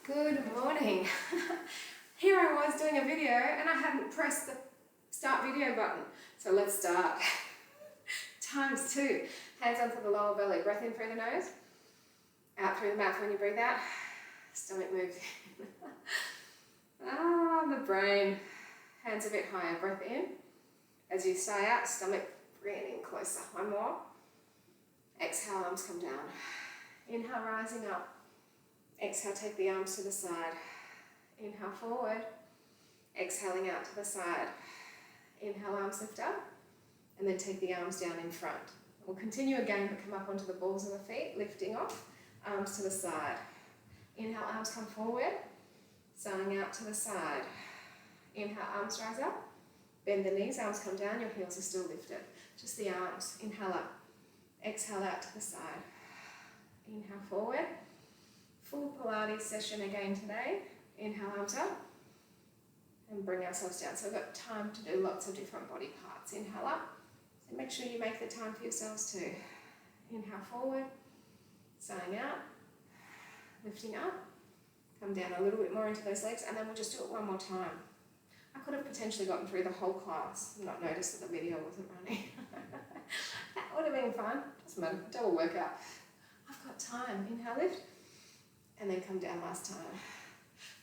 Good morning. Here I was doing a video and I hadn't pressed the start video button. So let's start. Times 2. Hands onto the lower belly. Breath in through the nose. Out through the mouth when you breathe out. Stomach moves in. The brain. Hands a bit higher. Breath in. As you sigh out, stomach bringing in closer. One more. Exhale, arms come down. Inhale, rising up. Exhale, take the arms to the side. Inhale, forward. Exhaling out to the side. Inhale, arms lift up. And then take the arms down in front. We'll continue again, but come up onto the balls of the feet, lifting off. Arms to the side. Inhale, arms come forward. Sighing out to the side. Inhale, arms rise up. Bend the knees, arms come down, your heels are still lifted. Just the arms. Inhale up. Exhale out to the side. Inhale forward. Full Pilates session again today. Inhale, arms up. And bring ourselves down. So we've got time to do lots of different body parts. Inhale up. So make sure you make the time for yourselves too. Inhale forward. Sighing out. Lifting up. Come down a little bit more into those legs. And then we'll just do it one more time. I could have potentially gotten through the whole class and not noticed that the video wasn't running. That would have been fun. Doesn't matter. Double workout. I've got time. Inhale, lift. And then come down last time.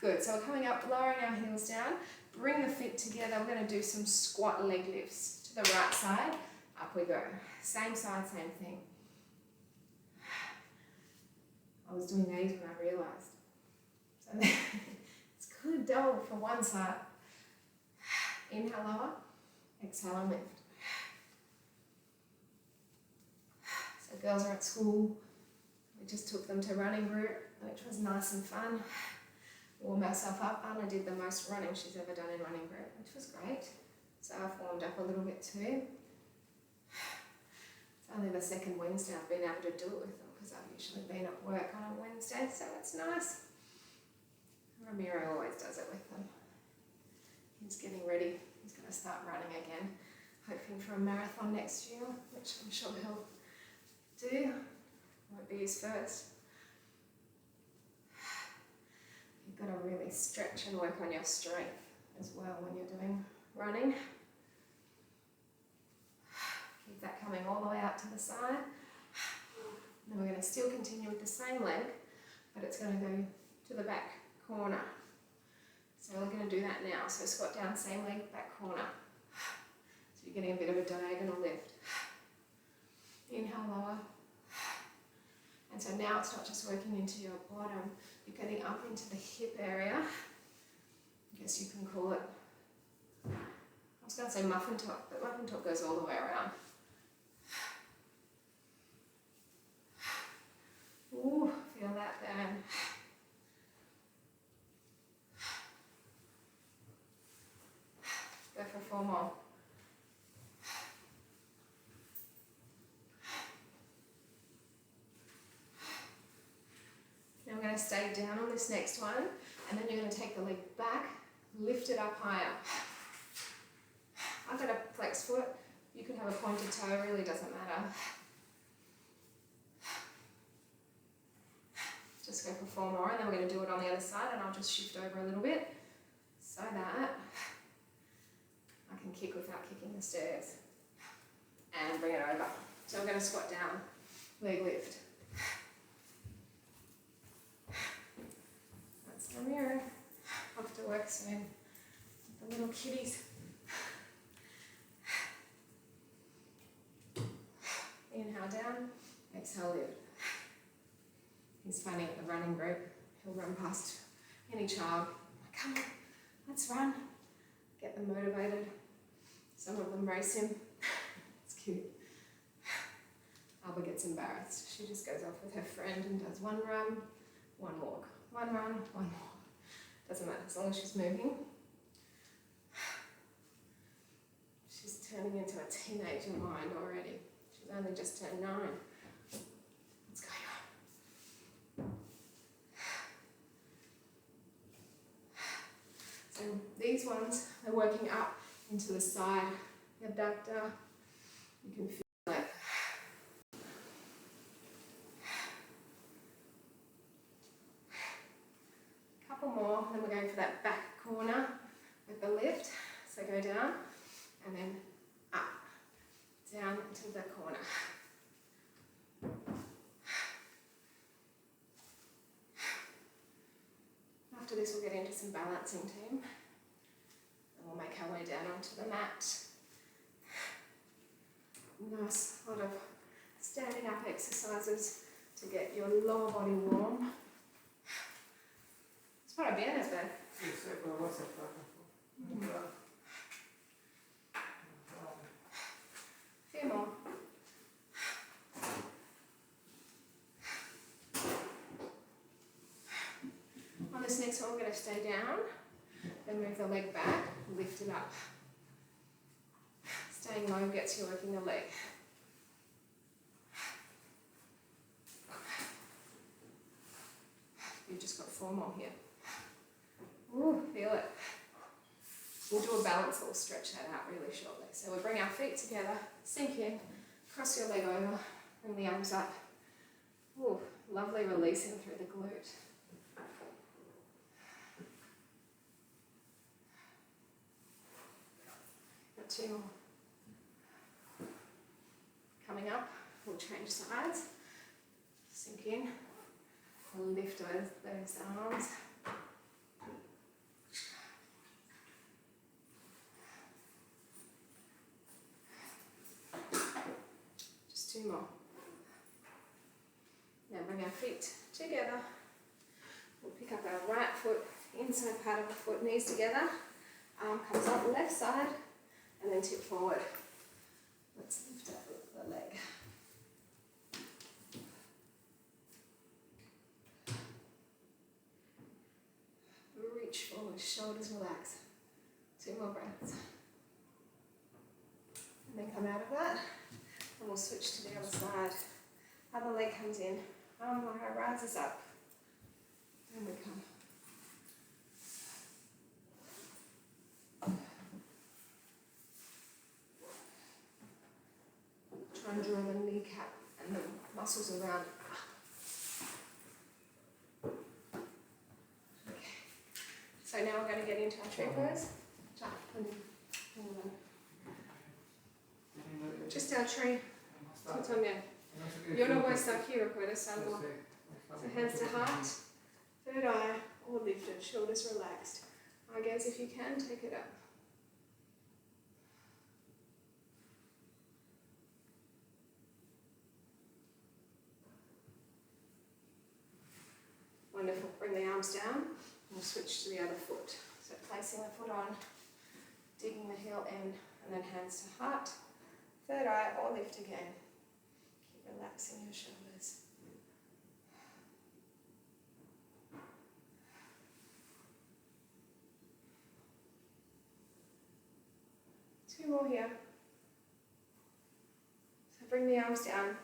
Good. So we're coming up, lowering our heels down. Bring the feet together. We're going to do some squat leg lifts. To the right side. Up we go. Same side, same thing. I was doing these when I realised. So it's good double for one side. Inhale, lower. Exhale and lift. So girls are at school. We just took them to running group, which was nice and fun. Warm ourselves up. Anna did the most running she's ever done in running group, which was great. So I've warmed up a little bit too. It's only the second Wednesday I've been able to do it with them because I've usually been at work on a Wednesday, so it's nice. Ramiro always does it with them. He's getting ready. He's going to start running again, hoping for a marathon next year, which I'm sure he'll do. Won't be his first. You've got to really stretch and work on your strength as well when you're doing running. Keep that coming all the way out to the side. Then we're going to still continue with the same leg, but it's going to go to the back corner. So we're going to do that now. So squat down, same leg, back corner. So you're getting a bit of a diagonal lift. Inhale, lower. And so now it's not just working into your bottom, you're getting up into the hip area. I guess you can call it, I was going to say muffin top, but muffin top goes all the way around. Ooh, feel that burn. Go for 4 more. Now we're going to stay down on this next one, and then you're going to take the leg back, lift it up higher. I've got a flex foot. You could have a pointed toe, it really doesn't matter. Just go for 4 more, and then we're going to do it on the other side, and I'll just shift over a little bit so that I can kick without kicking the stairs. And bring it over. So I'm going to squat down, leg lift. That's the mirror. Off to work soon. The little kitties. Inhale down, exhale lift. He's funny at the running group. He'll run past any child. Come on, let's run. Get them motivated. Some of them race him. It's cute. Alba gets embarrassed. She just goes off with her friend and does 1 run, 1 walk. 1 run, 1 walk. Doesn't matter as long as she's moving. She's turning into a teenager mind already. She's only just turned 9. What's going on? So these ones are working up into the side abductor. You can feel it. then we're going for that back corner with the lift. So go down and then up, down into the corner. After this we'll get into some balancing team and we'll make our way down onto the mat. Nice lot of standing up exercises to get your lower body warm. Es para bien, es ver. Few more. On this next one, we're going to stay down, then move the leg back, lift it up. Staying low gets you working the leg. You've just got 4 more here. Ooh, feel it. We'll do a balance, we'll stretch that out really shortly. So we'll bring our feet together, sink in, cross your leg over, bring the arms up. Ooh, lovely releasing through the glute. Got 2 more. Coming up, we'll change sides. Sink in, we'll lift those arms. Just 2 more. Now bring our feet together. We'll pick up our right foot, inside part of the foot, knees together. Arm comes up left side and then tip forward. Let's lift up the leg. Reach forward, shoulders relax. 2 more breaths. And then come out of that. And we'll switch to the other side. Other leg comes in. Arm rises up. And we come. Try and draw the kneecap and the muscles around. Okay. So now we're going to get into our tree pose. Just our tree. Yo no voy a estar aquí, recuerdas algo. So hands to heart, third eye, all lifted, shoulders relaxed. Eye gaze if you can, take it up. Wonderful. Bring the arms down and we'll switch to the other foot. So placing the foot on, digging the heel in, and then hands to heart. Third eye or lift again. Keep relaxing your shoulders. Two more here. So bring the arms down,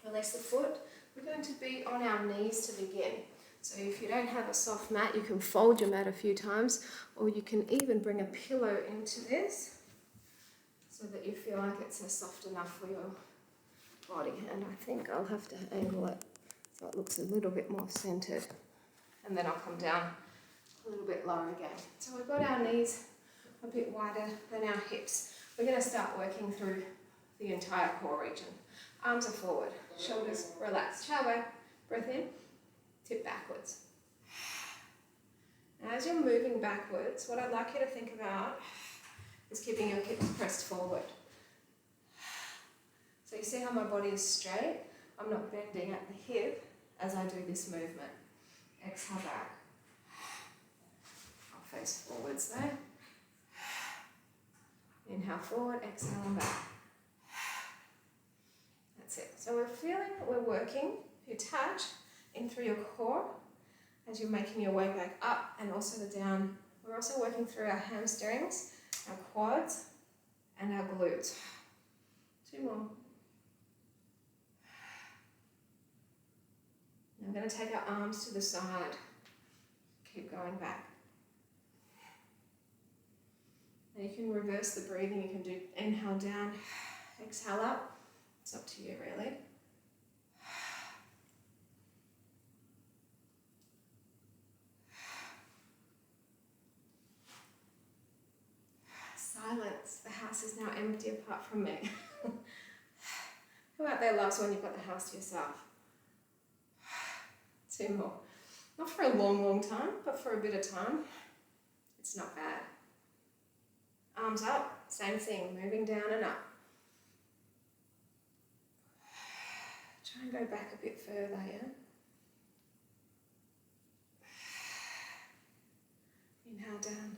release the foot. We're going to be on our knees to begin. So if you don't have a soft mat, you can fold your mat a few times, or you can even bring a pillow into this so that you feel like it's soft enough for your body. And I think I'll have to angle it so it looks a little bit more centered. And then I'll come down a little bit lower again. So we've got our knees a bit wider than our hips. We're going to start working through the entire core region. Arms are forward, shoulders relaxed. Chao, breath in, tip backwards. Now as you're moving backwards, what I'd like you to think about is keeping your hips pressed forward. So you see how my body is straight? I'm not bending at the hip as I do this movement. Exhale back. I'll face forwards there. Inhale forward, exhale and back. That's it. So we're feeling that we're working, you touch in through your core as you're making your way back up and also the down. We're also working through our hamstrings, our quads and our glutes. Two more. Now I'm going to take our arms to the side. Keep going back. Now you can reverse the breathing. You can do inhale down, exhale up. It's up to you really. house is now empty apart from me. Who out there loves when you've got the house to yourself? 2 more. Not for a long, long time, but for a bit of time. It's not bad. Arms up, same thing, moving down and up. Try and go back a bit further, yeah? Inhale down,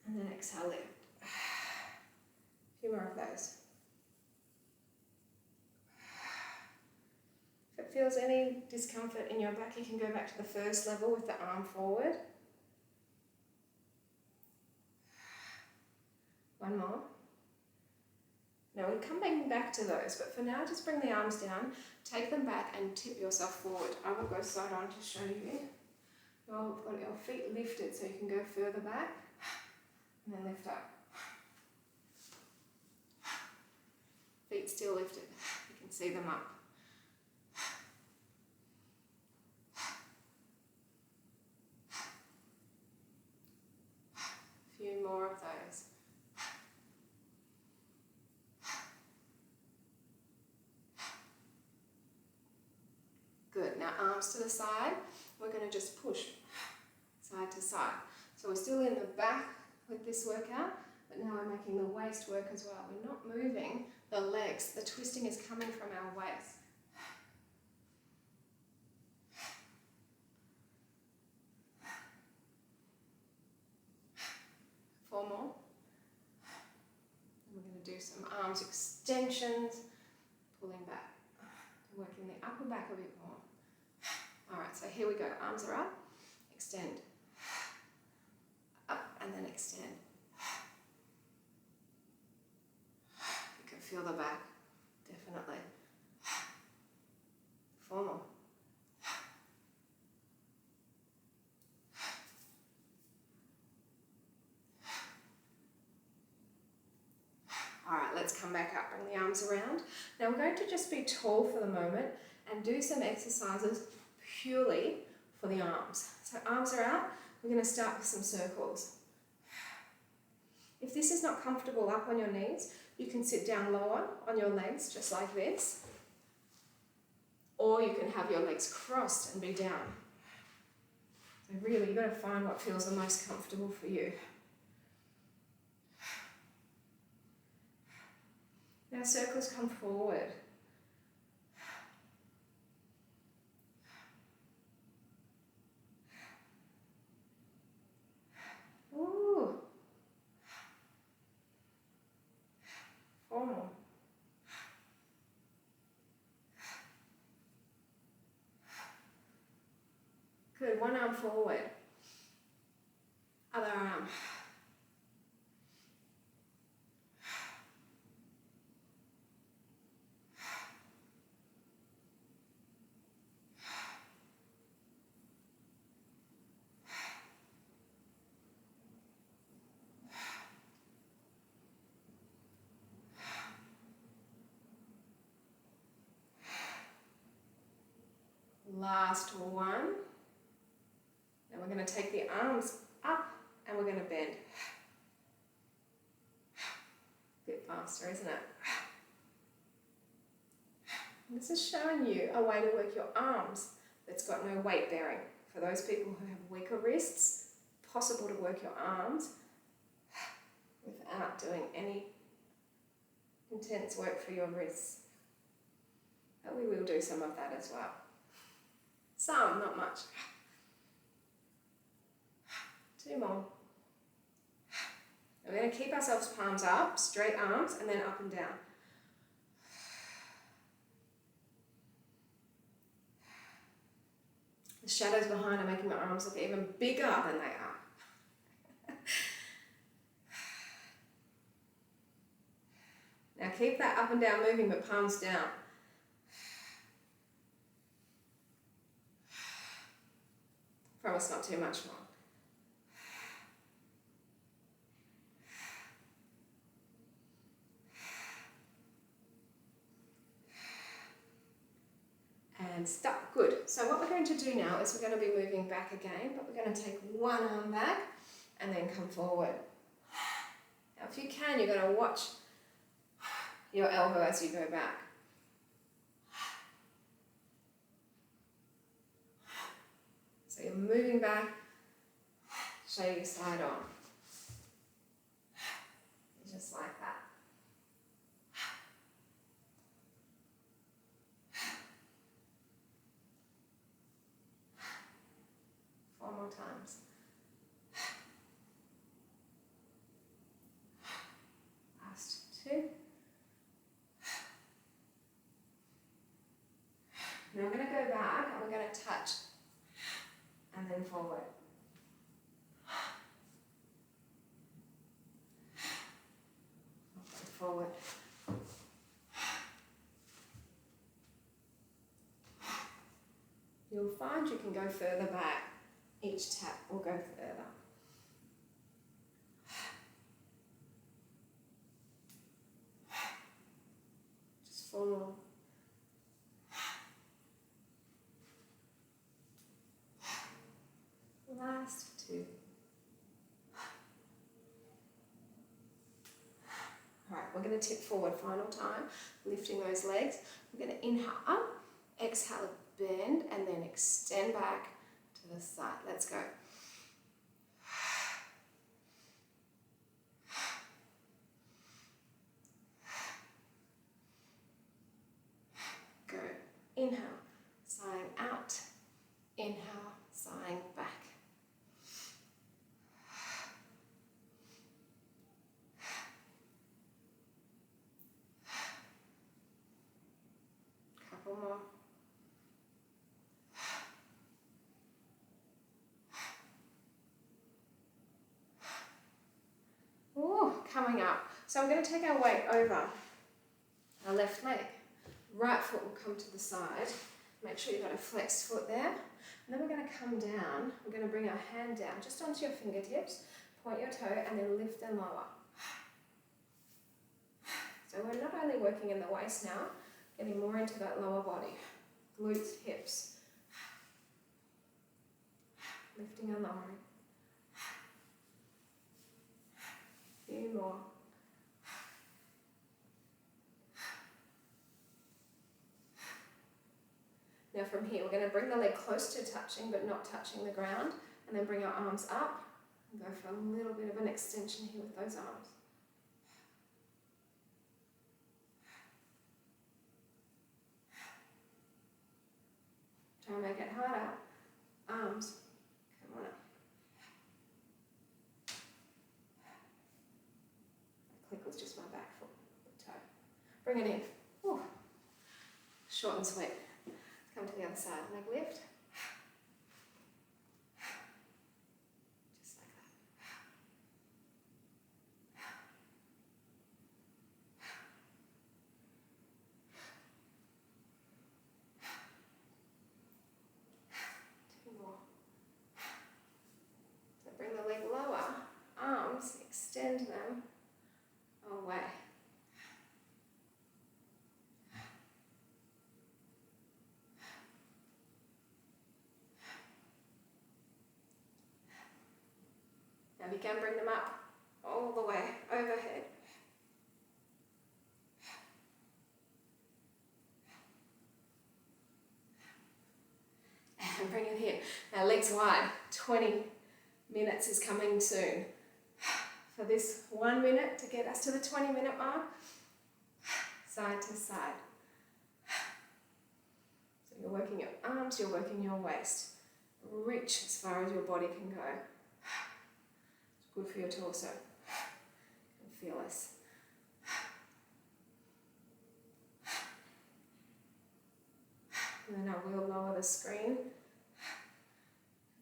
and then exhale lift. A few more of those. If it feels any discomfort in your back, you can go back to the first level with the arm forward. 1 more. Now we're coming back to those, but for now just bring the arms down, take them back and tip yourself forward. I will go side on to show you. You've got your feet lifted so you can go further back, and then lift up. Feet still lifted, you can see them up. A few more of those. Good, now arms to the side, we're going to just push side to side. So we're still in the back with this workout, but now we're making the waist work as well. We're not moving the legs, the twisting is coming from our waist. Four more. And we're going to do some arms extensions, pulling back, working the upper back a bit more. Alright, so here we go. Arms are up, extend, up and then extend. You can feel the back, definitely. 4 more. Alright, let's come back up, bring the arms around. Now we're going to just be tall for the moment and do some exercises purely for the arms. So arms are out, we're going to start with some circles. If this is not comfortable up on your knees, you can sit down lower on your legs, just like this. Or you can have your legs crossed and be down. So really, you've got to find what feels the most comfortable for you. Now circles come forward. Ooh. 4 more. Good, one arm forward. Other arm. Last one. Now we're going to take the arms up and we're going to bend. A bit faster, isn't it? And this is showing you a way to work your arms that's got no weight bearing. For those people who have weaker wrists, possible to work your arms without doing any intense work for your wrists. But we will do some of that as well. Some, not much. 2 more. And we're going to keep ourselves palms up, straight arms, and then up and down. The shadows behind are making my arms look even bigger than they are. Now keep that up and down moving, but palms down. Promise not too much more. And stop. Good. So what we're going to do now is we're going to be moving back again, but we're going to take one arm back and then come forward. Now if you can, you're going to watch your elbow as you go back. So you're moving back, show your side on. Just like that. 4 more times. Last 2. Now I'm going to go back and we're going to touch and then forward. Forward. You'll find you can go further back. Each tap will go further. Just 4 more. Last 2. Alright, we're going to tip forward final time, lifting those legs. We're going to inhale up, exhale, bend, and then extend back to the side. Let's go. Go. Inhale, sighing out. Inhale, sighing back. Couple more. Ooh, coming up. So I'm going to take our weight over our left leg. Right foot will come to the side. Make sure you've got a flexed foot there. And then we're going to come down. We're going to bring our hand down just onto your fingertips. Point your toe and then lift and lower. So we're not only working in the waist now, getting more into that lower body. Glutes, hips. Lifting and lowering. Few more. Now from here, we're going to bring the leg close to touching, but not touching the ground. And then bring our arms up. And go for a little bit of an extension here with those arms. Try and make it harder. Arms, come on up. That click was just my back foot, the toe. Bring it in. Ooh. Short and sweet. Come to the other side. Leg lift. Just like that. Bring the leg lower, arms, extend them away. Now you can bring them up all the way overhead. And bring it here. Now legs wide, 20 minutes is coming soon. For this 1 minute to get us to the 20-minute mark, side to side. So you're working your arms, you're working your waist. Reach as far as your body can go. It's good for your torso. And feel this. And then I will lower the screen.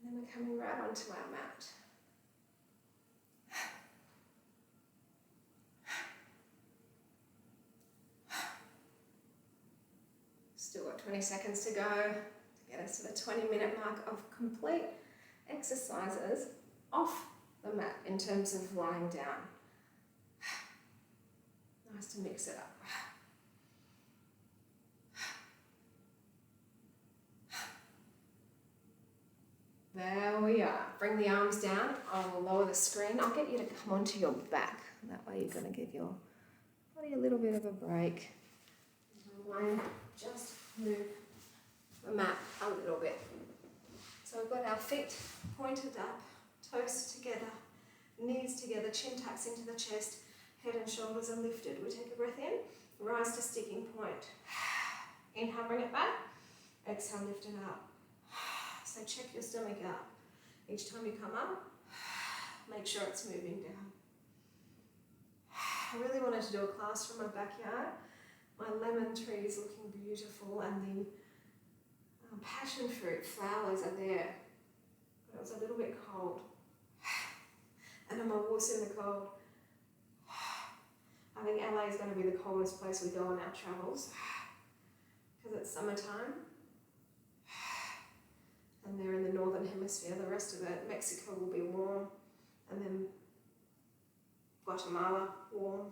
And then we're coming right onto our mat. Still got 20 seconds to go to get us to the 20-minute mark of complete exercises off the mat in terms of lying down. Nice to mix it up. There we are. Bring the arms down. I will lower the screen. I'll get you to come onto your back And that way you're going to give your body a little bit of a break. And just move the mat a little bit. So we've got our feet pointed up, toes together, knees together, chin tucks into the chest, head and shoulders are lifted. We take a breath in, rise to sticking point. Inhale, bring it back. Exhale, lift it up. So check your stomach out. Each time you come up, make sure it's moving down. I really wanted to do a class from my backyard. My lemon tree is looking beautiful and the passion fruit flowers are there. But it was a little bit cold. And I'm a wuss in the cold. I think LA is going to be the coldest place we go on our travels because it's summertime and they're in the northern hemisphere. The rest of it, Mexico will be warm, and then Guatemala warm,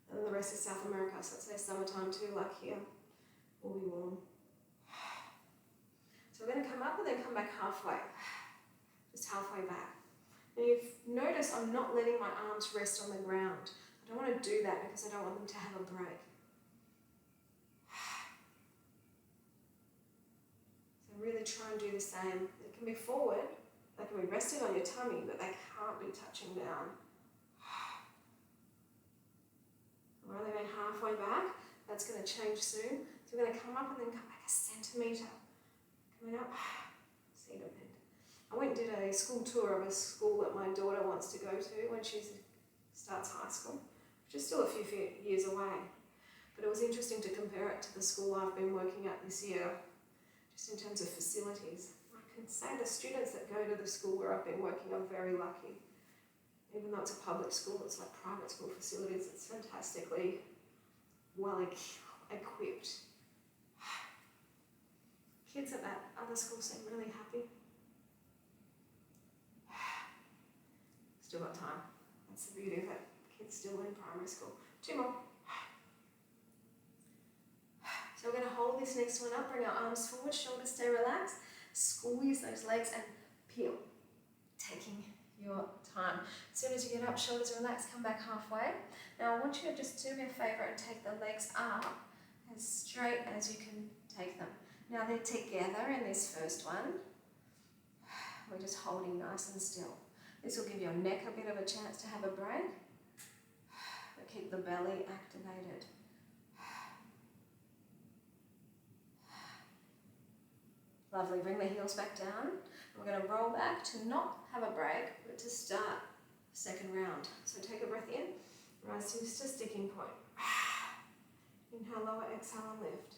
and then the rest of South America, so it's their summertime too, like here, will be warm. So we're going to come up and then come back halfway, just halfway back. Now you've noticed I'm not letting my arms rest on the ground. I don't want to do that because I don't want them to have a break. So really try and do the same. They can be forward, they can be resting on your tummy, but they can't be touching down. We're only going halfway back. That's going to change soon. So we're going to come up and then come back a centimetre. Coming up, cedar bend. I went and did a school tour of a school that my daughter wants to go to when she starts high school, which is still a few years away. But it was interesting to compare it to the school I've been working at this year, just in terms of facilities. I can say the students that go to the school where I've been working are very lucky. Even though it's a public school, it's like private school facilities, it's fantastically well equipped. Kids at that other school seem really happy. Still got time. That's the beauty of it. Kids still in primary school. 2 more. So we're going to hold this next one up, bring our arms forward, shoulders stay relaxed, squeeze those legs and peel. Taking your time. As soon as you get up, shoulders relaxed, come back halfway. Now I want you to just do me a favour and take the legs up as straight as you can take them. Now they're together in this first one. We're just holding nice and still. This will give your neck a bit of a chance to have a break. But keep the belly activated. Lovely, bring the heels back down. We're going to roll back to not have a break, but to start the second round. So take a breath in, rise to sticking point. Inhale, lower, exhale and lift.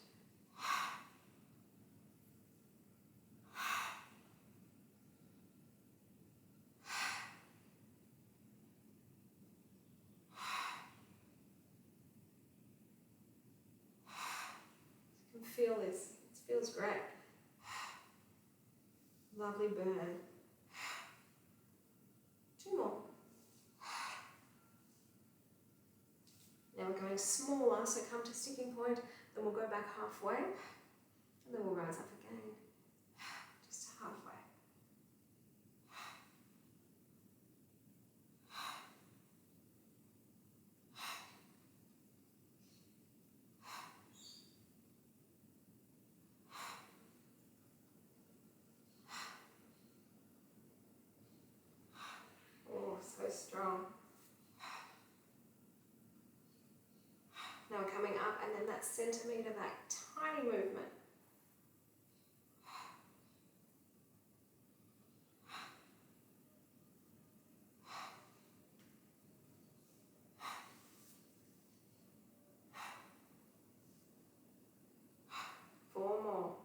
You can feel this, it feels great. Lovely burn. 2 more. Now we're going smaller, so come to sticking point, then we'll go back halfway, and then we'll rise up again. Just halfway. So strong. Now we're coming up and then that centimetre back, tiny movement. Four more.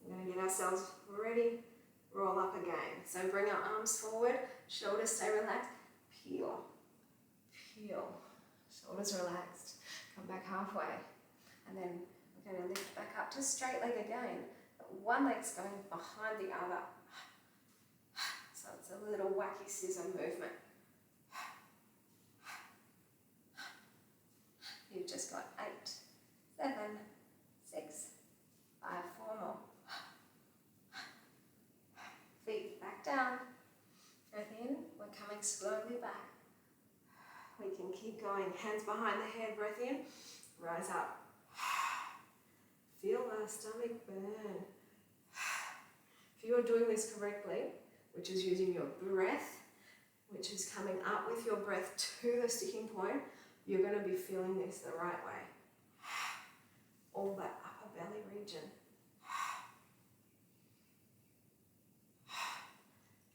We're going to get ourselves ready, roll up again. So bring our arms forward, shoulders stay relaxed, peel, peel, shoulders relaxed, come back halfway. And then we're going to lift back up to straight leg again. But one leg's going behind the other. So it's a little wacky scissor movement. You've just got 8, 7, 6, 5, 4 more. Feet back down. Keep going, hands behind the head, breath in, rise up. Feel the stomach burn. If you are doing this correctly, which is using your breath, which is coming up with your breath to the sticking point, you're going to be feeling this the right way. All that upper belly region.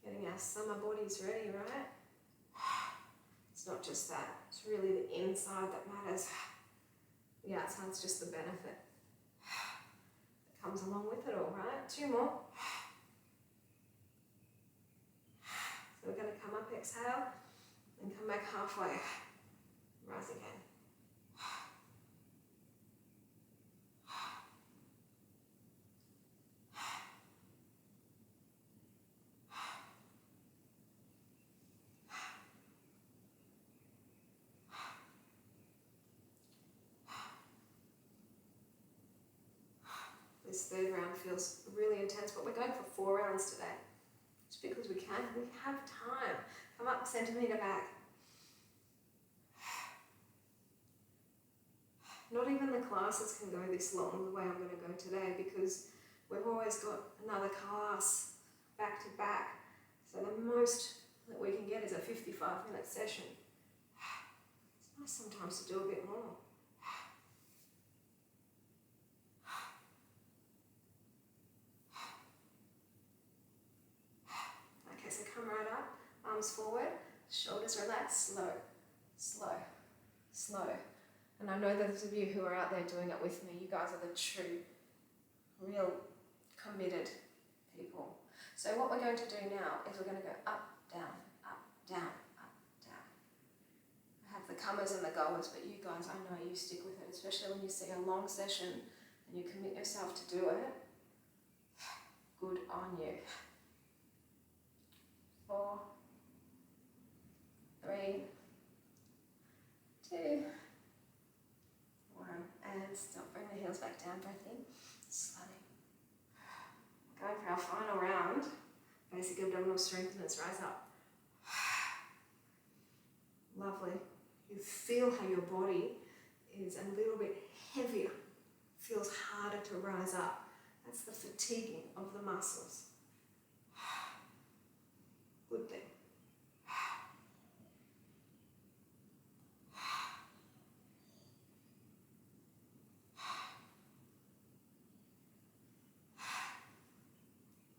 Getting our summer bodies ready, right? It's not just that, it's really the inside that matters. The outside's just the benefit that comes along with it all, right? 2 more. So we're going to come up, exhale, and come back halfway. Rise again. This third round feels really intense, but we're going for 4 rounds today. Just because we can, we have time. Come up, centimetre back. Not even the classes can go this long the way I'm going to go today, because we've always got another class back to back. So the most that we can get is a 55-minute session. It's nice sometimes to do a bit more. Okay, so come right up, arms forward, shoulders relaxed, slow, slow, slow. And I know those of you who are out there doing it with me, you guys are the true, real committed people. So what we're going to do now is we're going to go up, down, up, down, up, down. I have the comers and the goers, but you guys, I know you stick with it, especially when you see a long session and you commit yourself to do it. Good on you. 4, 3, 2, 1, and stop. Bring the heels back down, breath in, slowly. Going for our final round, basic abdominal strengtheners, rise up. Lovely. You feel how your body is a little bit heavier, feels harder to rise up. That's the fatiguing of the muscles. Good thing.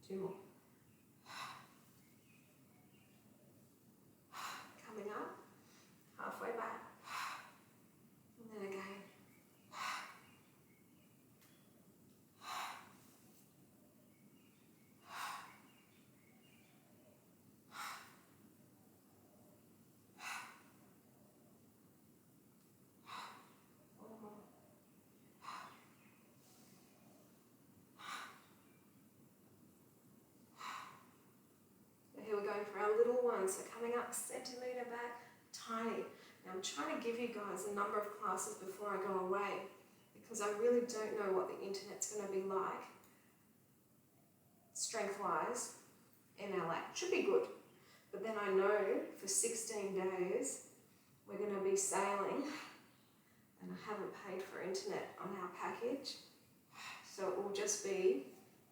2 more. Coming up, halfway back, and then again. Here we're going for our little ones, so coming up centimetre back, tiny. Now I'm trying to give you guys a number of classes before I go away, because I really don't know what the internet's going to be like, strength-wise, in LA. It should be good, but then I know for 16 days we're going to be sailing, and I haven't paid for internet on our package, so it will just be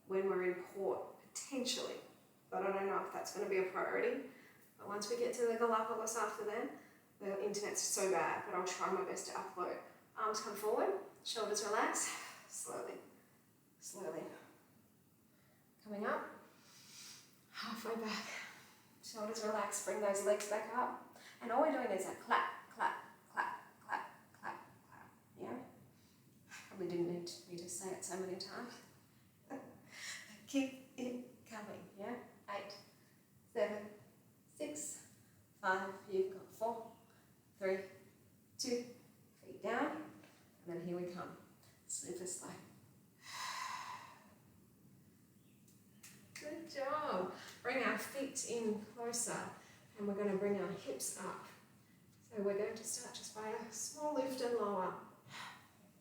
when we're in port, potentially. But I don't know if that's going to be a priority. But once we get to the Galapagos after then, the internet's so bad, but I'll try my best to upload. Arms come forward, shoulders relax, slowly, slowly. Coming up, halfway back, shoulders relax, bring those legs back up. And all we're doing is a clap, clap, clap, clap, clap, clap, yeah? Probably didn't need me to say it so many times. Keep it coming, yeah? 8, 7, 6, 5, you've got 4, 3, 2, feet down, and then here we come, super slow. Good job. Bring our feet in closer, and we're going to bring our hips up. So we're going to start just by a small lift and lower,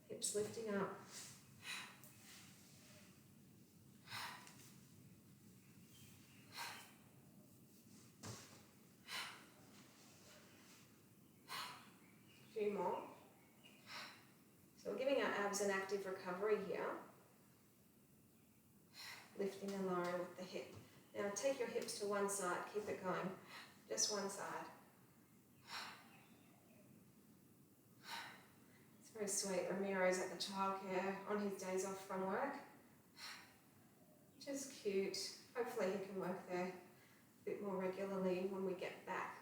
hips lifting up. abs and active recovery here. Lifting and lowering with the hip. Now take your hips to one side, keep it going. Just one side. It's very sweet. Ramiro's at the childcare on his days off from work. Just cute. Hopefully he can work there a bit more regularly when we get back.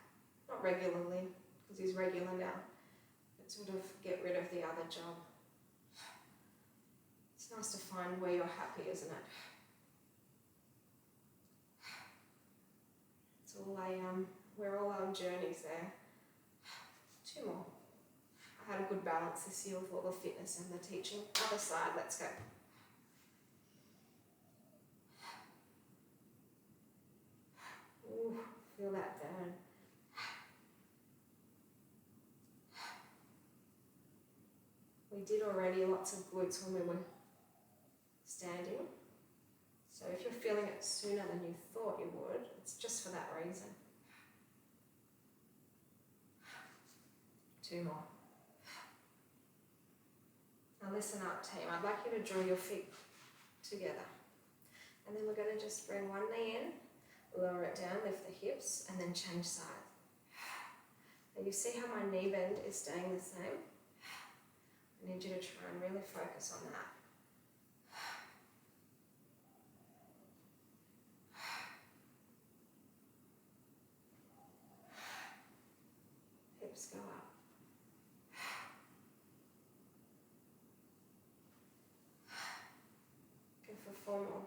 Not regularly, because he's regular now, but sort of get rid of the other job. It's nice to find where you're happy, isn't it? It's all we're all on journeys there. 2 more. I had a good balance this year with all the fitness and the teaching. Other side, let's go. Ooh, feel that burn. We did already lots of glutes when we were standing. So if you're feeling it sooner than you thought you would, it's just for that reason. 2 more. Now listen up, team. I'd like you to draw your feet together. And then we're going to just bring one knee in, lower it down, lift the hips, and then change sides. Now you see how my knee bend is staying the same? I need you to try and really focus on that. Hips go up. Go for 4 more.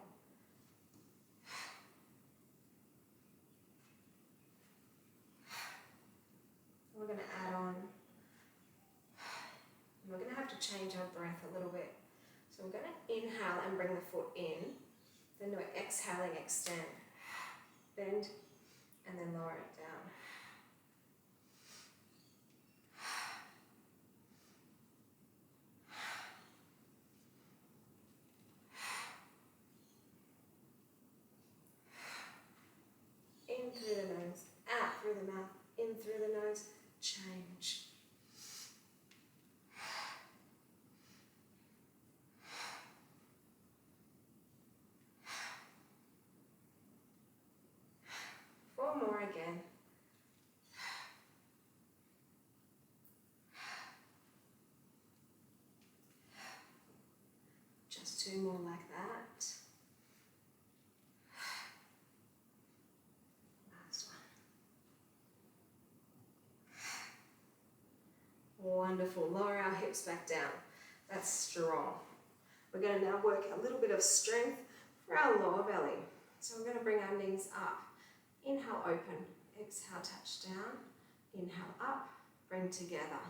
We're going to add on. We're going to have to change our breath a little bit. So we're going to inhale and bring the foot in. Then we're exhaling, extend. Bend, and then lower it down. In through the nose, out through the mouth, in through the nose, change. More again. Just 2 more like that. Last one. Wonderful. Lower our hips back down. That's strong. We're going to now work a little bit of strength for our lower belly. So we're going to bring our knees up. Inhale, open. Exhale, touch down. Inhale, up. Bring together.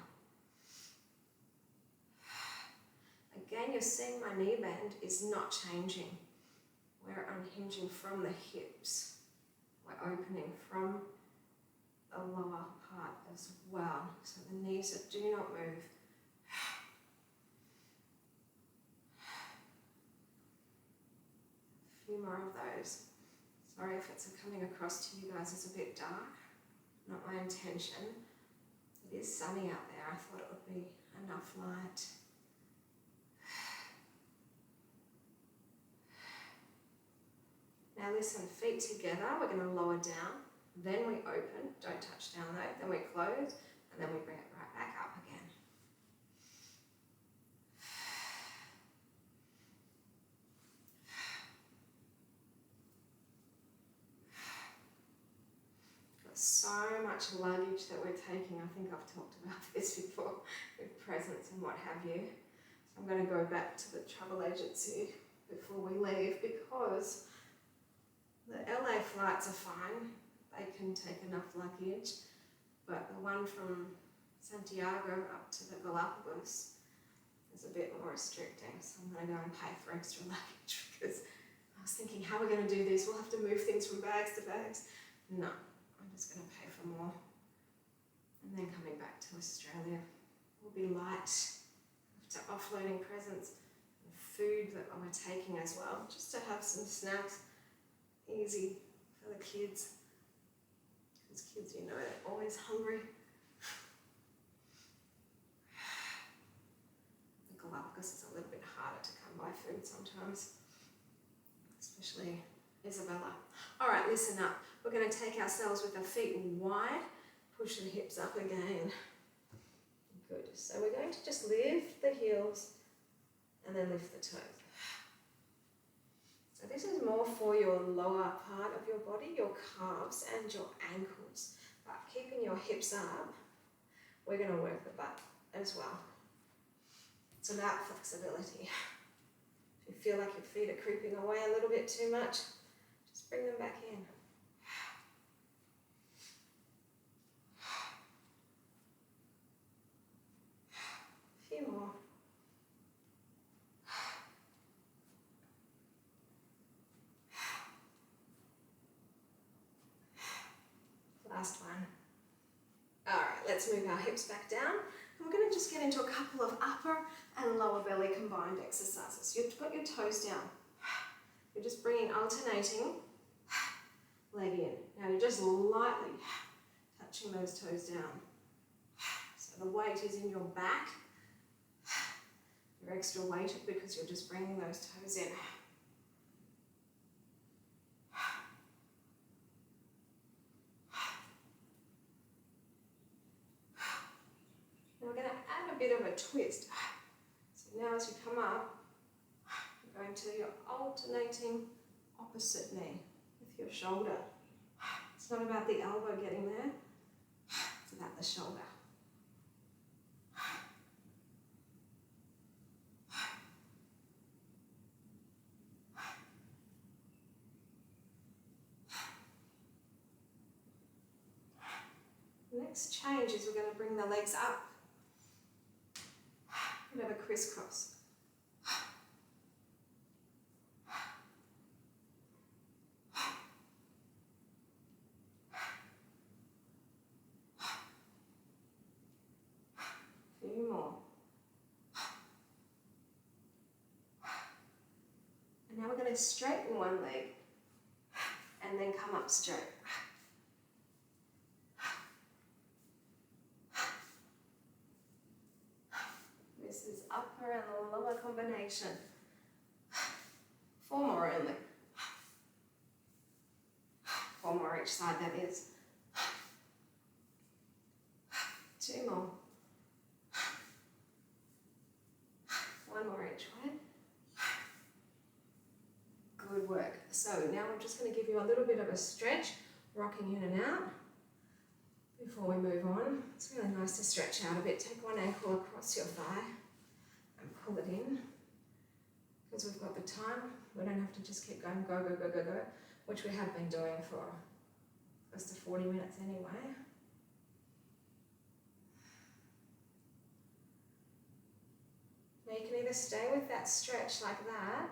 Again, you're seeing my knee bend is not changing. We're unhinging from the hips. We're opening from the lower part as well. So the knees do not move. A few more of those. Sorry if it's coming across to you guys as a bit dark. Not my intention. It is sunny out there. I thought it would be enough light. Now listen, feet together. We're going to lower down. Then we open. Don't touch down though. Then we close. And then we bring it right back up again. So much luggage that we're taking. I think I've talked about this before with presents and what have you. So I'm going to go back to the travel agency before we leave because the LA flights are fine. They can take enough luggage, but the one from Santiago up to the Galapagos is a bit more restricting. So I'm going to go and pay for extra luggage because I was thinking, how are we going to do this? We'll have to move things from bags to bags. No. I'm just going to pay for more. And then coming back to Australia will be light after offloading presents and food that we're taking as well, just to have some snacks, easy for the kids. Because kids, you know, they're always hungry. The buckle up because it's a little bit harder to come by food sometimes, especially Isabella. All right, listen up. We're going to take ourselves with the feet wide, push the hips up again. Good. So we're going to just lift the heels and then lift the toes. So this is more for your lower part of your body, your calves and your ankles. But keeping your hips up, we're going to work the butt as well. It's about flexibility. If you feel like your feet are creeping away a little bit too much, just bring them back in. A few more. Last one. All right, let's move our hips back down. And we're going to just get into a couple of upper and lower belly combined exercises. You've got your toes down. You're just bringing alternating leg in. Now you're just lightly touching those toes down. So the weight is in your back. You're extra weighted because you're just bringing those toes in. Now we're going to add a bit of a twist. So now as you come up, you're going to your alternating opposite knee with your shoulder. It's not about the elbow getting there, it's about the shoulder. The next change is we're going to bring the legs up. Bit of a crisscross. A few more. And now we're going to straighten one leg and then come up straight. This is upper and lower combination. 4 more only. 4 more each side, that is. 2 more. 1 more each way. Good work. So now I'm just going to give you a little bit of a stretch, rocking in and out before we move on. It's really nice to stretch out a bit. Take one ankle across your thigh and pull it in. Because we've got the time, we don't have to just keep going, go, go, go, go, go, which we have been doing for close to 40 minutes anyway. Now you can either stay with that stretch like that,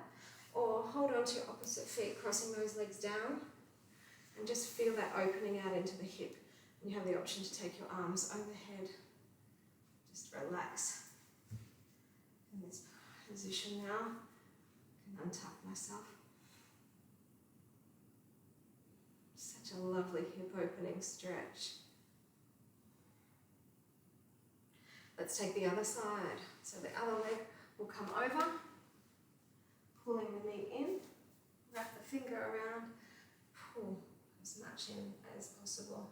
or hold on to your opposite feet, crossing those legs down, and just feel that opening out into the hip. And you have the option to take your arms overhead. Just relax in this position now. I can untuck myself. Such a lovely hip opening stretch. Let's take the other side. So the other leg will come over, pulling the knee in, wrap the finger around, pull as much in as possible.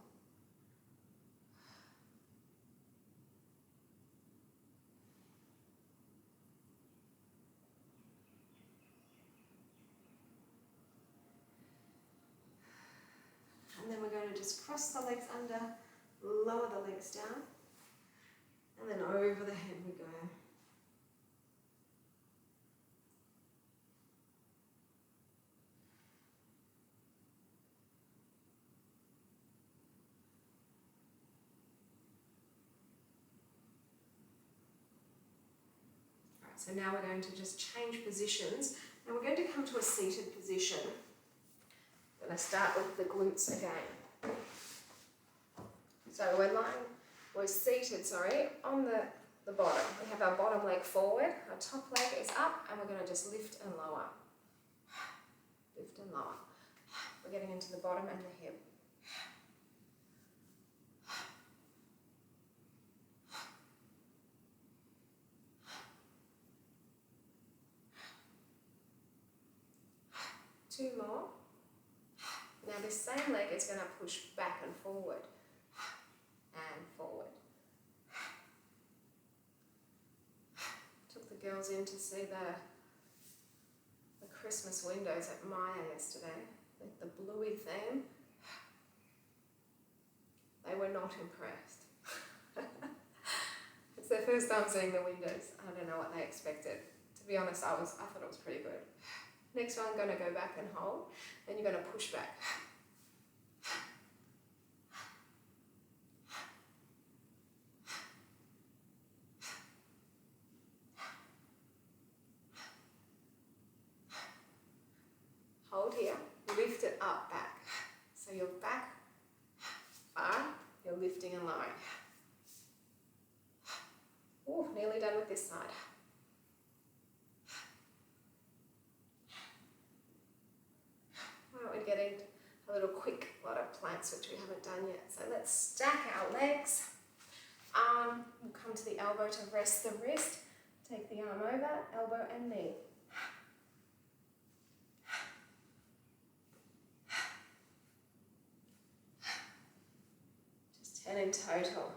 And then we're going to just cross the legs under, lower the legs down, and then over the head we go. Alright, so now we're going to just change positions, and we're going to come to a seated position. I'm going to start with the glutes again. So we're seated, on the bottom. We have our bottom leg forward, our top leg is up, and we're going to just lift and lower. Lift and lower. We're getting into the bottom and the hip. 2 more. Now this same leg is going to push back and forward. And forward. Took the girls in to see the Christmas windows at Maya yesterday with the bluey theme. They were not impressed. It's their first time seeing the windows. I don't know what they expected. To be honest, I thought it was pretty good. Next one, I'm going to go back and hold, and you're going to push back. Hold here, lift it up, back. So you're back, far, you're lifting and lowering. Oh, nearly done with this side. Why don't we get in a little quick lot of planks, which we haven't done yet. So let's stack our legs. We'll come to the elbow to rest the wrist. Take the arm over, elbow and knee. Just 10 in total.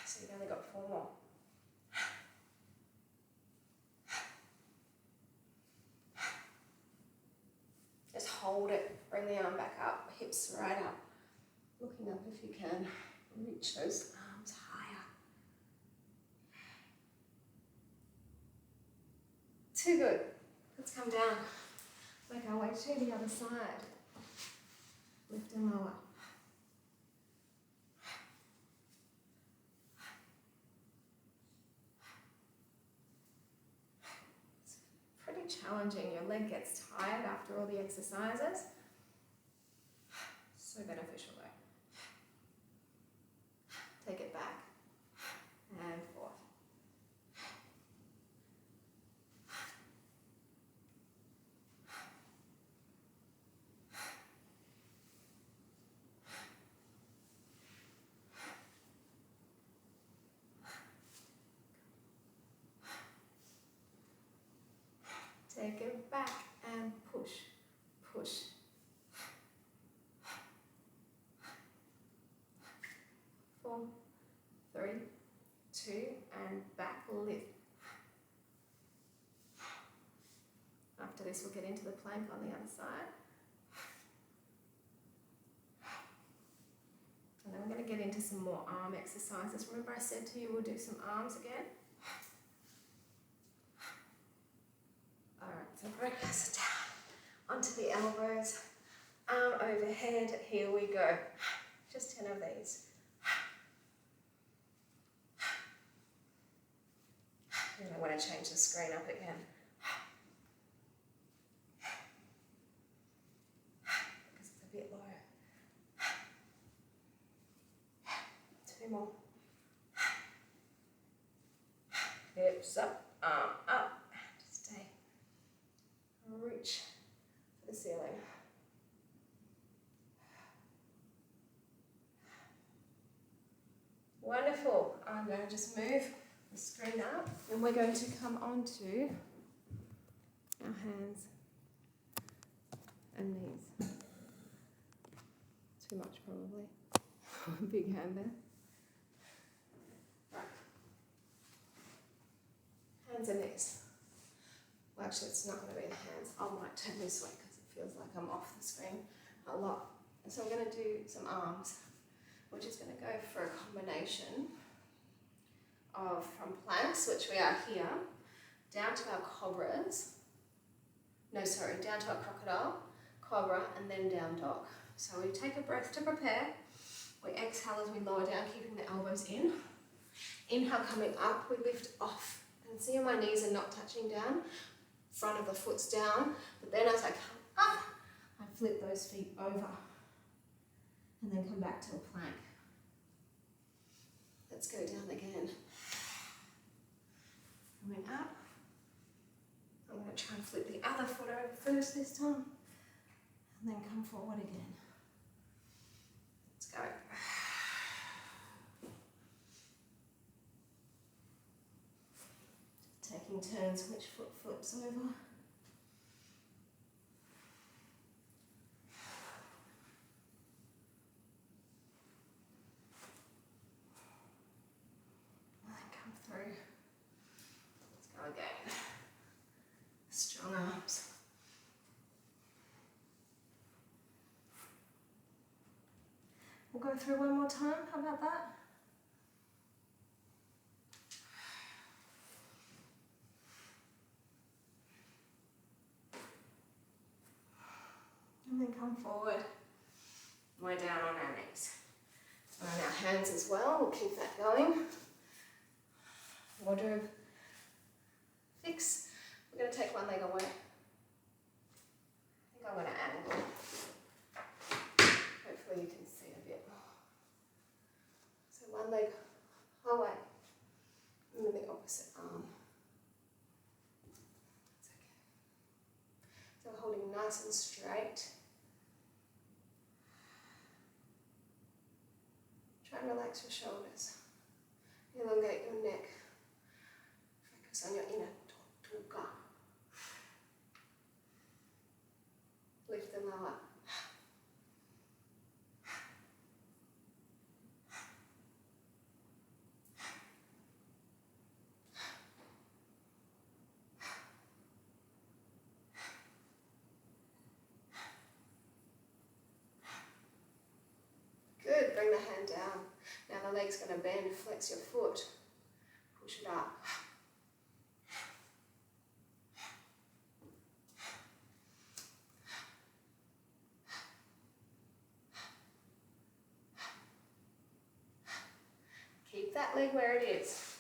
So you've only got 4 more. Just hold it, bring the arm back up, hips right up. Looking up if you can, reach those arms higher. Too good. Let's come down. Make our way to the other side. Lift and lower. It's pretty challenging. Your leg gets tired after all the exercises. So beneficial though. Take it back and forth. Take it back and push, push. 4, 3, 2, and back lift. After this, we'll get into the plank on the other side. And then we're going to get into some more arm exercises. Remember I said to you we'll do some arms again? Alright, so press down onto the elbows, arm overhead, here we go. Just 10 of these. And I want to change the screen up again. Because it's a bit low. 2 more. Hips up, arm up. Stay. Reach for the ceiling. Wonderful. I'm going to just move the screen up, and we're going to come onto our hands and knees. Too much probably. Big hand there. Right. Hands and knees. Well, actually, it's not going to be the hands. I might turn this way because it feels like I'm off the screen a lot. And so I'm going to do some arms. We're just going to go for a combination of from planks, which we are here, down to our cobras. No, sorry, down to our crocodile, cobra, and then down dog. So we take a breath to prepare. We exhale as we lower down, keeping the elbows in. Inhale, coming up, we lift off. And see how my knees are not touching down. Front of the foot's down. But then as I come up, I flip those feet over. And then come back to a plank. Let's go down again. Coming up. I'm going to try and flip the other foot over first this time. And then come forward again. Let's go. Taking turns, which foot flips over. We'll go through one more time. How about that? And then come forward. We're down on our knees. On our hands as well. We'll keep that going. Wardrobe fix. We're going to take one leg away. I think I'm going to angle. Hopefully you can see a bit more. So one leg away. And then the opposite arm. That's okay. So we're holding nice and straight. Try and relax your shoulders. Elongate your neck. Focus on your inner tortuga. Lift the lower. Good, bring the hand down. Now the leg's going to bend, flex your foot, push it up. Keep that leg where it is.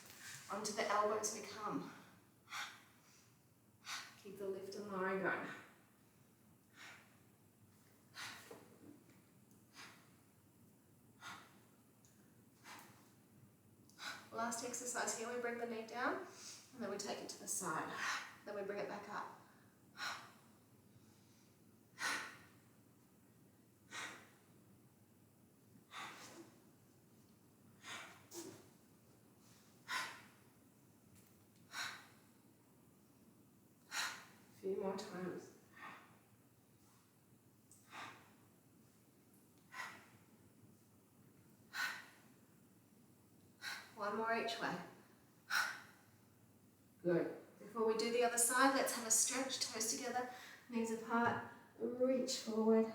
Onto the elbows we come. Keep the lift and lowering going. Last exercise here, we bring the knee down and then we take it to the side. Then we bring it back up. A few more times. One more each way. Good. Before we do the other side, let's have a stretch, toes together, knees apart, reach forward.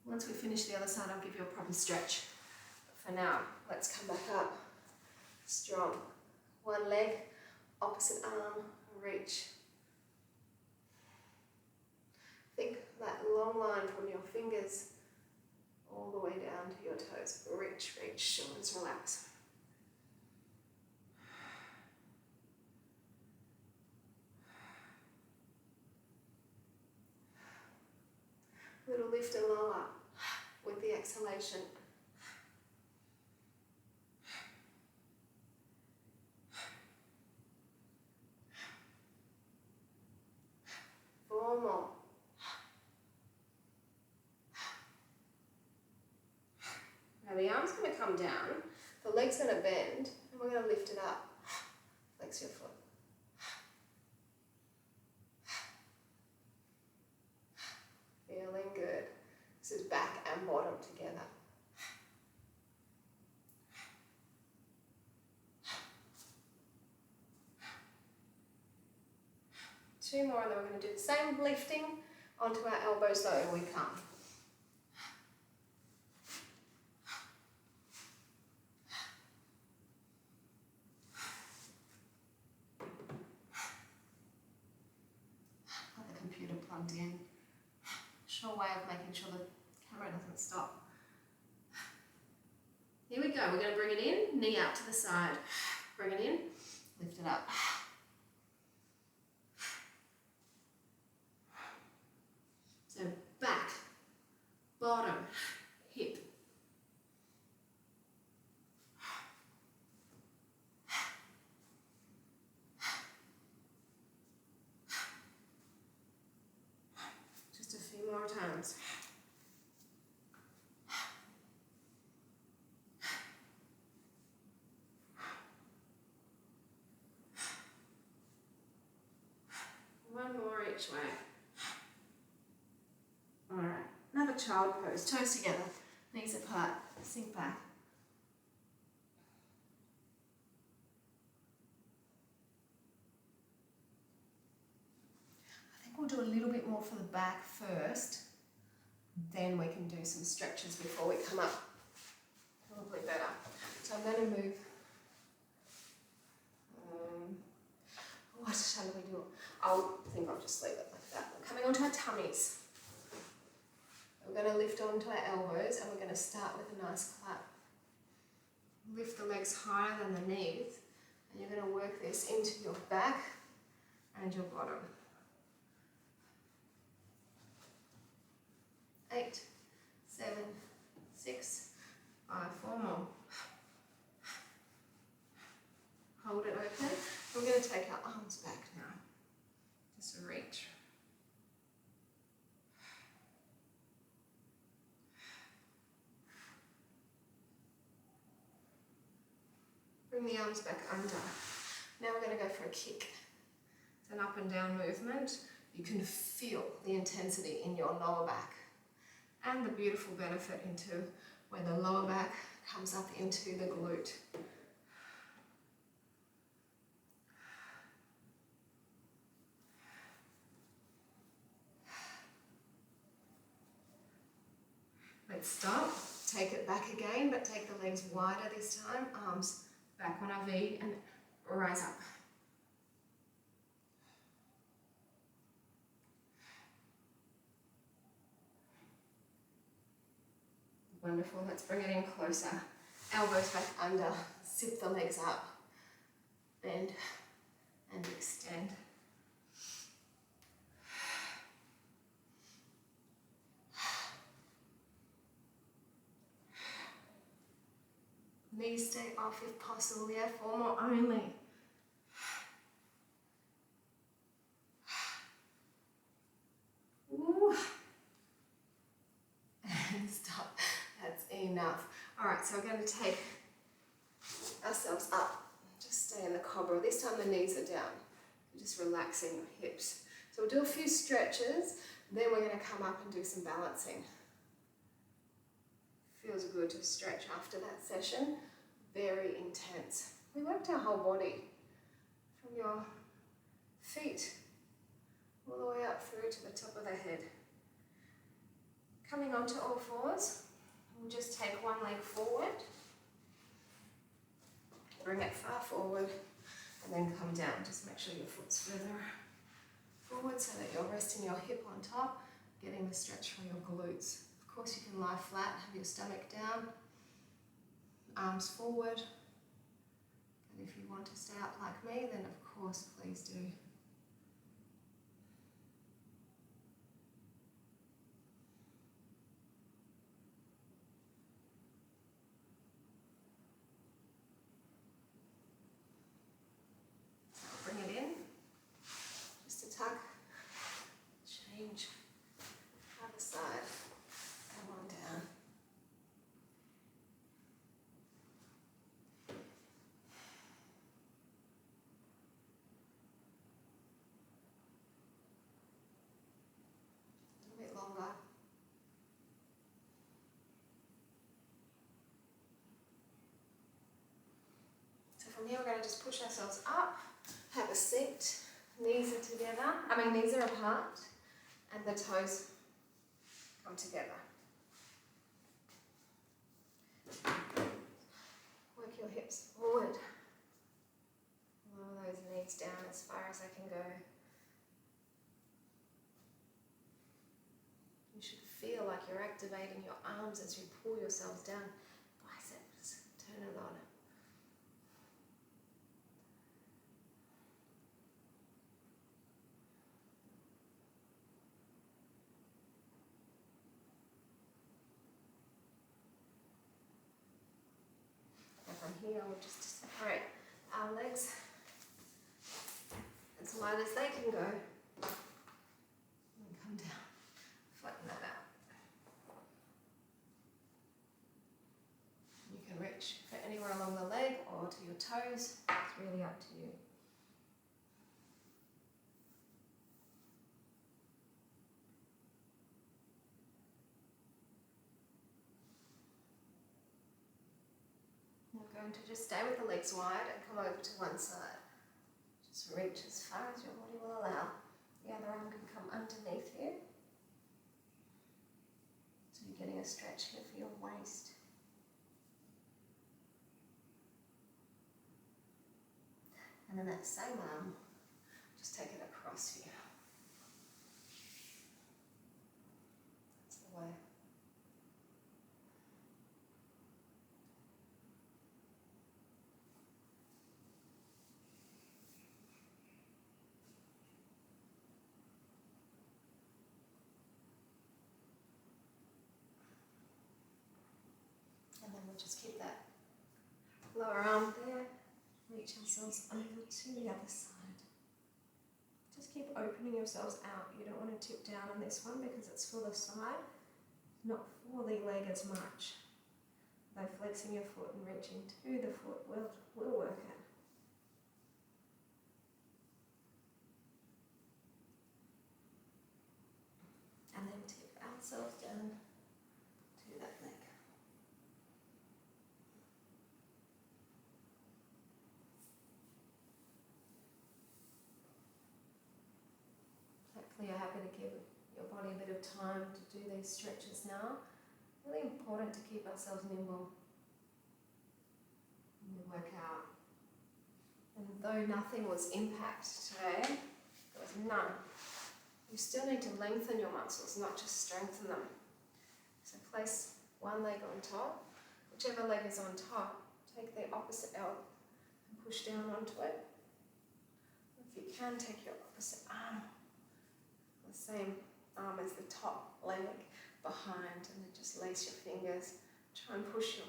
Once we finish the other side, I'll give you a proper stretch. But for now, let's come back up. Strong. One leg, opposite arm, reach. Think that long line from your fingers all the way down to your toes. Reach, reach, shoulders relax. Little lift and lower with the exhalation. Four more. Now the arm's going to come down, the leg's going to bend, and we're going to lift it up. Flex your foot. Feeling good. This is back and bottom together. Two more, and then we're going to do the same lifting onto our elbows though we come. Got the computer plugged in. Sure way of making sure the camera doesn't stop. Here we go, we're going to bring it in, knee out to the side. Bring it in, lift it up. So back, bottom, hip. Just a few more times. One more each way. Alright, another child pose, toes together, knees apart, sink back. I think we'll do a little bit more for the back first, Then we can do some stretches before we come up. Probably better. So I'm going to move. What shall we do? I think I'll just leave it like that. We're coming onto our tummies. We're going to lift onto our elbows and we're going to start with a nice clap. Lift the legs higher than the knees and you're going to work this into your back and your bottom. 8, 7, 6, 5, 4 more. Hold it open. We're going to take our arms back now. Just reach. Bring the arms back under. Now we're going to go for a kick. It's an up and down movement. You can feel the intensity in your lower back and the beautiful benefit into where the lower back comes up into the glute. Let's stop. Take it back again, but take the legs wider this time. Arms back on our V and rise up. Wonderful. Let's bring it in closer. Elbows back under. Zip the legs up. Bend and extend. Knees stay off if possible. Yeah, 4 more only. Ooh. And stop. That's enough. Alright, so we're going to take ourselves up. Just stay in the cobra. This time the knees are down. Just relaxing your hips. So we'll do a few stretches, then we're going to come up and do some balancing. Feels good to stretch after that session. Very intense. We worked our whole body from your feet all the way up through to the top of the head. Coming onto all fours, we'll just take one leg forward, bring it far forward, and then come down. Just make sure your foot's further forward so that you're resting your hip on top, getting the stretch for your glutes. Of course, you can lie flat, have your stomach down, arms forward. And if you want to stay up like me, then of course, please do. Bring it in, just a tuck, change, other side, come on down. A bit longer. So from here we're going to just push ourselves up. Have a seat, knees are together, knees are apart, and the toes come together. Work your hips forward. Lower those knees down as far as I can go. You should feel like you're activating your arms as you pull yourselves down. Biceps, turn it on. Here we'll just separate our legs as wide as they can go and come down, flatten that out. You can reach for anywhere along the leg or to your toes, it's really up to you. We're going to just stay with the legs wide and come over to one side. Just reach as far as your body will allow. The other arm can come underneath you. getting a stretch here for your waist. And then that same arm, just take it across here. That's the way. And then we'll just keep that lower arm there. Reach ourselves over to the other side. Just keep opening yourselves out. You don't want to tip down on this one because it's for the side, not for the leg as much. Though flexing your foot and reaching to the foot will work it. And then tip ourselves down to that leg. Hopefully you're happy to give your body a bit of time to do these stretches now. Really important to keep ourselves nimble when we work out. And though nothing was impact today, there was none, you still need to lengthen your muscles, not just strengthen them. So place one leg on top, whichever leg is on top, take the opposite elbow and push down onto it. If you can, take your opposite arm, the same arm as the top leg, behind, and then just lace your fingers. Try and push your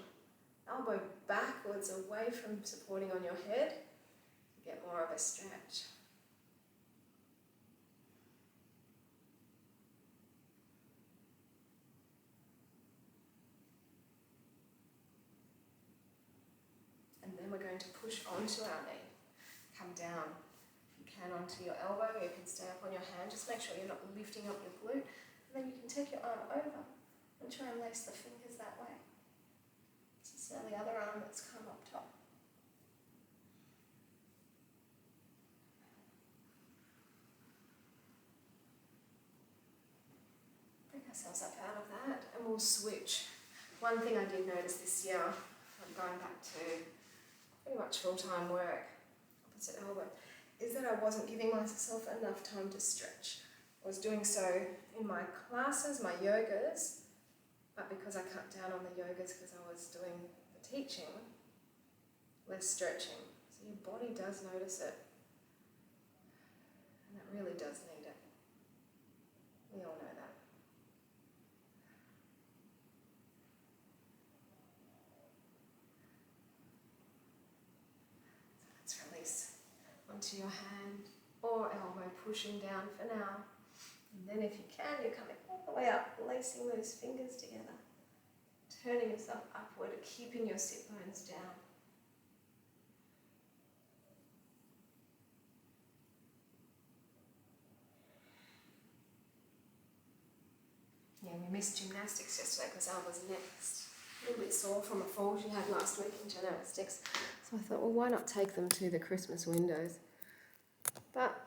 elbow backwards away from supporting on your head to get more of a stretch. And then we're going to push onto our knee. Come down, if you can, onto your elbow. You can stay up on your hand. Just make sure you're not lifting up your glute. And then you can take your arm over and try and lace the fingers that way. So it's now the other arm that's come up top. Bring ourselves up out of that and we'll switch. One thing I did notice this year, I'm going back to pretty much full-time work, opposite elbow, is that I wasn't giving myself enough time to stretch. I was doing so in my classes, my yogas, but because I cut down on the yogas because I was doing the teaching, less stretching. So your body does notice it, and it really does need it. We all know that. So let's release onto your hand or elbow, pushing down for now. And then if you can, you're coming all the way up, lacing those fingers together, turning yourself upward, keeping your sit bones down. Yeah, we missed gymnastics yesterday because I was next. A little bit sore from a fall she had last week in gymnastics. So I thought, well, why not take them to the Christmas windows? But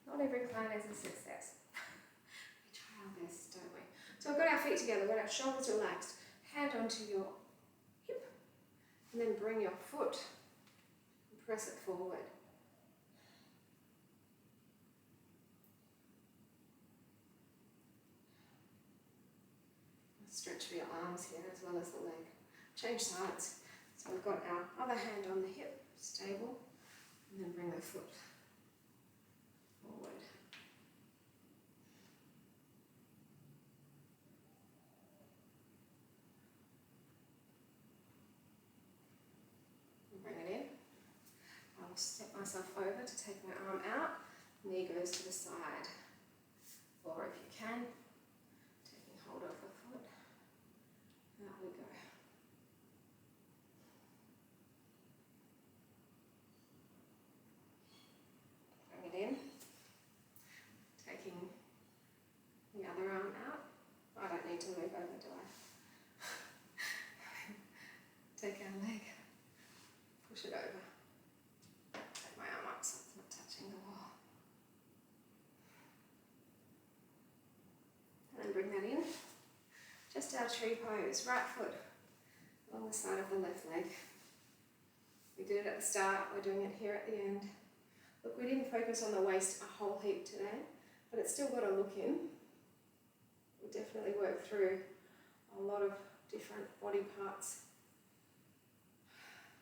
not every plan is a success. We try our best, don't we? So we've got our feet together, we've got our shoulders relaxed, hand onto your hip, and then bring your foot and press it forward. Stretch for your arms here as well as the leg. Change sides. So we've got our other hand on the hip, stable, and then bring the foot forward. And bring it in. I will step myself over to take my arm out. Knee goes to the side. Or if you can, taking hold of the foot. Out we go. Bring it in. Taking the other arm out. I don't need to move over, do I? Take our leg. Push it over. Take my arm up so it's not touching the wall. And then bring that in. tree pose, right foot along the side of the left leg. We did it at the start, we're doing it here at the end. Look, we didn't focus on the waist a whole heap today, but it's still got a look in. We definitely worked through a lot of different body parts.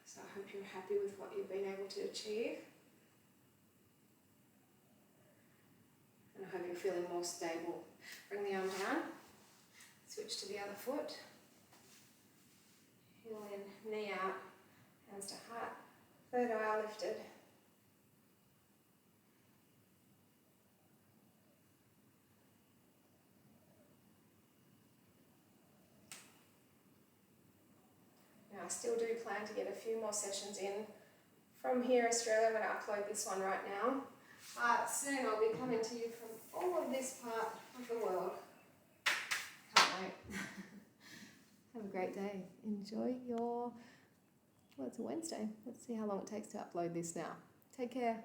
So I hope you're happy with what you've been able to achieve. And I hope you're feeling more stable. Bring the arm down, switch to the other foot. Heel in, knee out, hands to heart, third eye lifted. Now I still do plan to get a few more sessions in from here, Australia. I'm going to upload this one right now. Soon I'll be coming to you from all of this part of the world. Can't wait. Have a great day. Enjoy your, well, it's a Wednesday. Let's see how long it takes to upload this now. Take care.